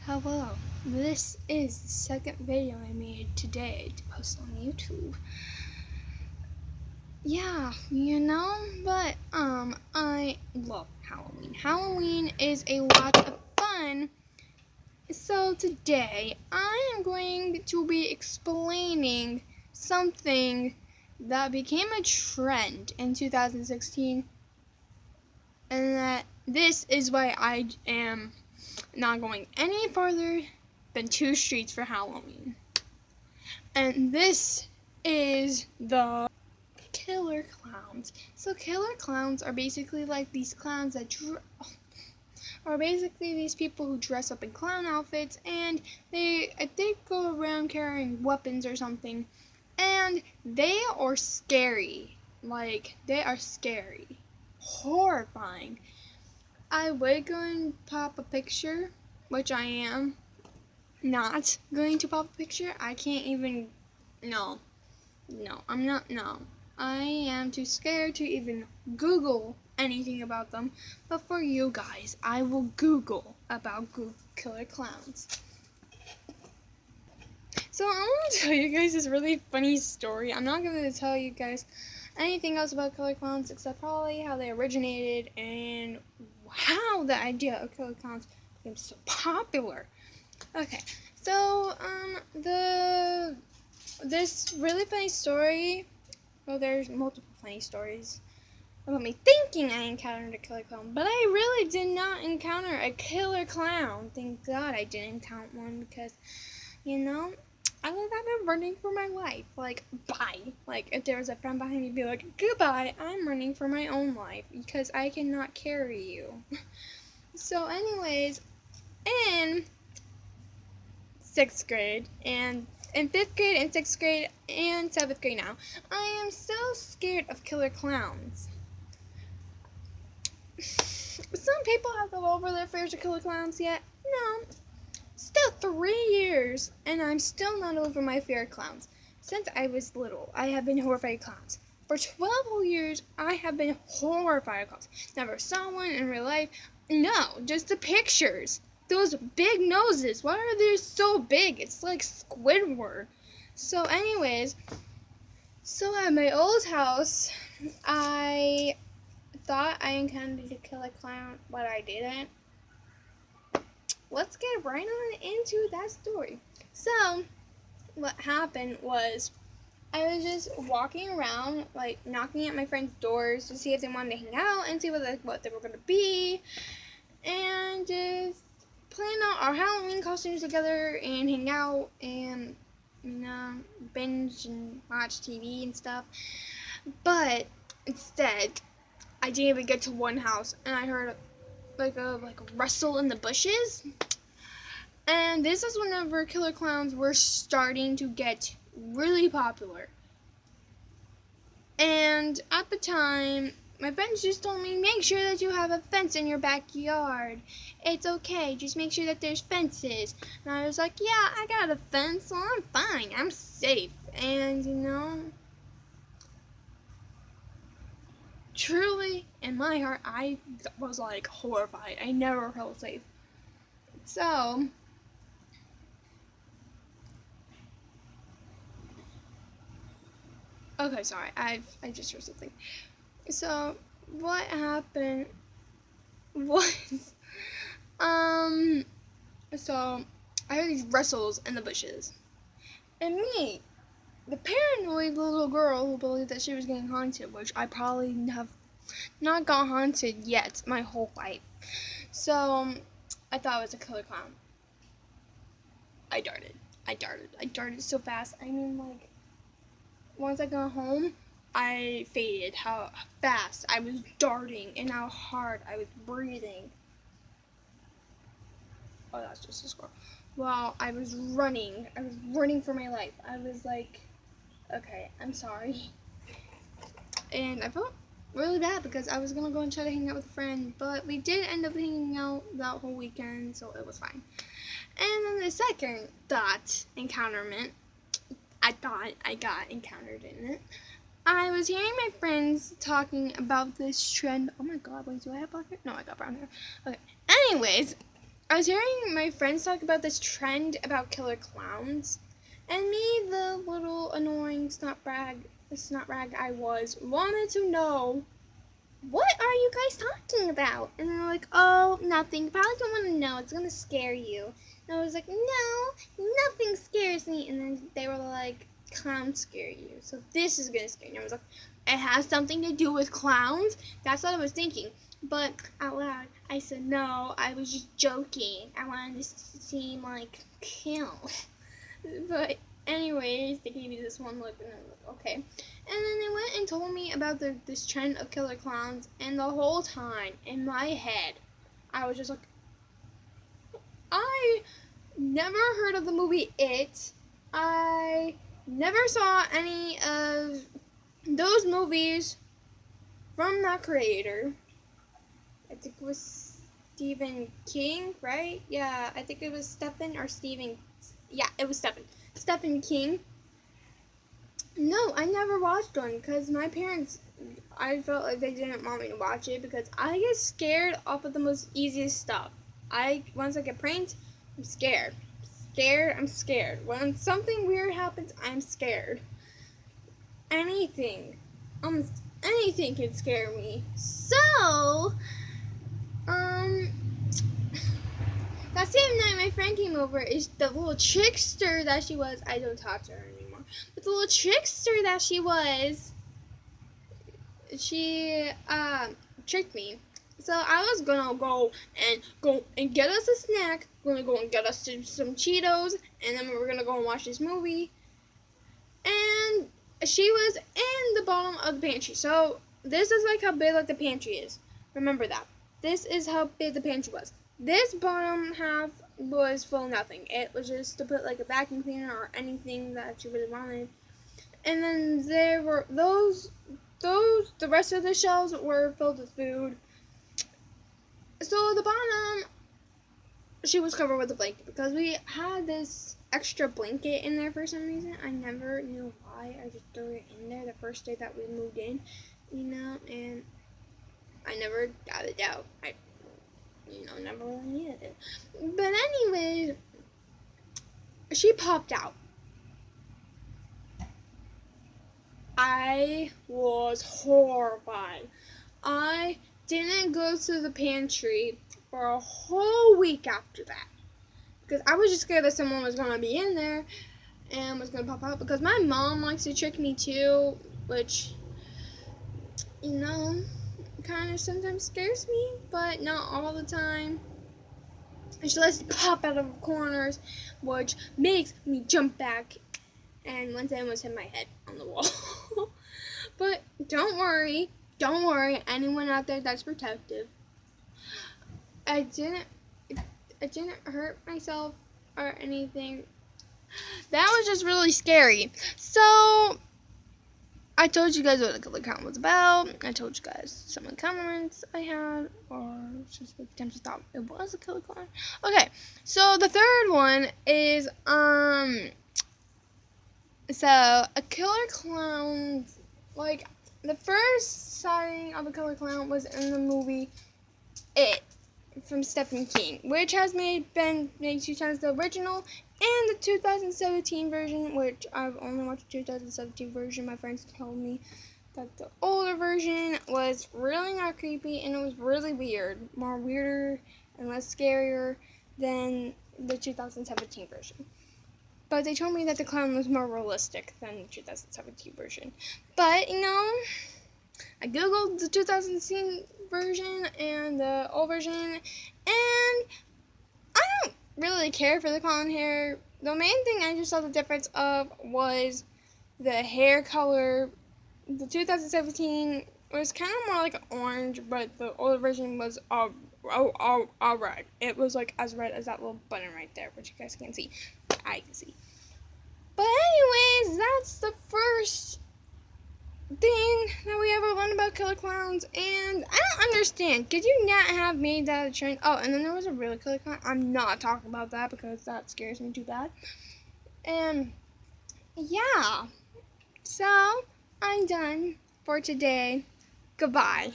Hello, this is the second video I made today to post on YouTube. Yeah, but I love Halloween. Halloween is a lot of fun. So today I am going to be explaining something that became a trend in 2016, and that this is why I am not going any farther than 2 streets for Halloween. And this is the killer clowns. So killer clowns are basically like these clowns that are basically these people who dress up in clown outfits, and they go around carrying weapons or something, and they are scary. Like, they are scary. Horrifying. I would go and pop a picture, which I am not going to pop a picture. I can't even, no, I'm not, no. I am too scared to even Google anything about them. But for you guys, I will Google about killer clowns. So I want to tell you guys this really funny story. I'm not going to tell you guys anything else about killer clowns except probably how they originated and how the idea of killer clowns became so popular. Okay, so this really funny story. Well, there's multiple funny stories about me thinking I encountered a killer clown, but I really did not encounter a killer clown. Thank God I didn't encounter one, because I would have been running for my life. Like, bye. Like, if there was a friend behind me, be like, goodbye, I'm running for my own life because I cannot carry you. So anyways, in 6th grade, and in 5th grade and 6th grade and 7th grade now, I am still scared of killer clowns. Some people have got over their fears of killer clowns yet. No. Still 3 years, and I'm still not over my fear of clowns. Since I was little, I have been horrified of clowns. For 12 whole years, I have been horrified of clowns. Never saw one in real life. No, just the pictures. Those big noses, why are they so big? It's like Squidward. So anyways, so at my old house, I thought I encountered a killer clown, but I didn't. Let's get right on into that story. So, what happened was, I was just walking around, like, knocking at my friends' doors to see if they wanted to hang out and see what they were going to be, and just plan out our Halloween costumes together and hang out and, binge and watch TV and stuff. But instead, I didn't even get to one house, and I heard like a rustle in the bushes. And this is whenever killer clowns were starting to get really popular. And at the time, my friends just told me, make sure that you have a fence in your backyard. It's okay, just make sure that there's fences. And I was like, yeah, I got a fence, so I'm fine, I'm safe. And truly, in my heart, I was like horrified. I never felt safe. So, okay, sorry, I just heard something. So, what happened was, so I heard these rustles in the bushes. And me, the paranoid little girl who believed that she was getting haunted, which I probably have not got haunted yet my whole life. So, I thought it was a killer clown. I darted so fast. I mean, like, once I got home, I faded how fast I was darting and how hard I was breathing. Oh, that's just a squirrel. Well, I was running for my life. I was like, okay, I'm sorry. And I felt really bad because I was gonna go and try to hang out with a friend, but we did end up hanging out that whole weekend, so it was fine. And then the second encounterment, I thought I got encountered in it. I was hearing my friends talking about this trend. Oh my god, wait, do I have black hair? No, I got brown hair. Okay, anyways, I was hearing my friends talk about this trend about killer clowns, and me, the little annoying snot rag I was, wanted to know, what are you guys talking about? And they're like, oh, nothing. You probably don't want to know. It's going to scare you. And I was like, no, nothing scares me. And then they were like, clowns scare you. So this is going to scare you. And I was like, it has something to do with clowns? That's what I was thinking. But out loud, I said, no, I was just joking. I wanted to seem like kill. But anyways, they gave me this one look, and I was like, okay. And then they went and told me about this trend of killer clowns, and the whole time, in my head, I was just like, I never heard of the movie It. I never saw any of those movies from that creator. I think it was Stephen King, right? Yeah, I think it was Stephen or Stephen. Yeah, it was Stephen King. No, I never watched one because my parents, I felt like they didn't want me to watch it because I get scared off of the most easiest stuff. Once I get pranked, I'm scared. I'm scared. When something weird happens, I'm scared. Anything can scare me. So, that same night my friend came over, is the little trickster that she was. I don't talk to her anymore. But the little trickster that she was, she tricked me. So I was gonna go and get us a snack. We're gonna go and get us some Cheetos, and then we were gonna go and watch this movie. And she was in the bottom of the pantry. So this is like how big like the pantry is. Remember that. This is how big the pantry was. This bottom half was full of nothing. It was just to put like a vacuum cleaner or anything that you really wanted. And then there were the rest of the shelves were filled with food. So the bottom, she was covered with a blanket because we had this extra blanket in there for some reason. I never knew why. I just threw it in there the first day that we moved in, and I never got it out. I never really needed it. But anyways, she popped out. I was horrified. I didn't go to the pantry for a whole week after that. Because I was just scared that someone was going to be in there and was going to pop out. Because my mom likes to trick me too, which, kind of sometimes scares me, but not all the time. And she likes to pop out of corners, which makes me jump back. And one time almost hit my head on the wall. But don't worry, anyone out there that's protective. I didn't hurt myself or anything. That was just really scary. So I told you guys what the killer clown was about. I told you guys some of the comments I had, or just the attempts to thought it was a killer clown. Okay, so the third one is so a killer clown, like the first sighting of a killer clown was in the movie It from Stephen King, which has been made 2 times, the original and the 2017 version, which I've only watched the 2017 version. My friends told me that the older version was really not creepy and it was really weirder and less scarier than the 2017 version. But they told me that the clown was more realistic than the 2017 version. But, I googled the 2017 version and the old version, and I don't really care for the clown hair. The main thing I just saw the difference of was the hair color. The 2017 was kind of more like orange, but the older version was all red. It was like as red as that little button right there, which you guys can't see. I can see. But anyways, that's the first thing that we ever learned about killer clowns, and I don't understand. Could you not have made that a trend? Oh, and then there was a real killer clown. I'm not talking about that because that scares me too bad. And yeah, so I'm done for today. Goodbye.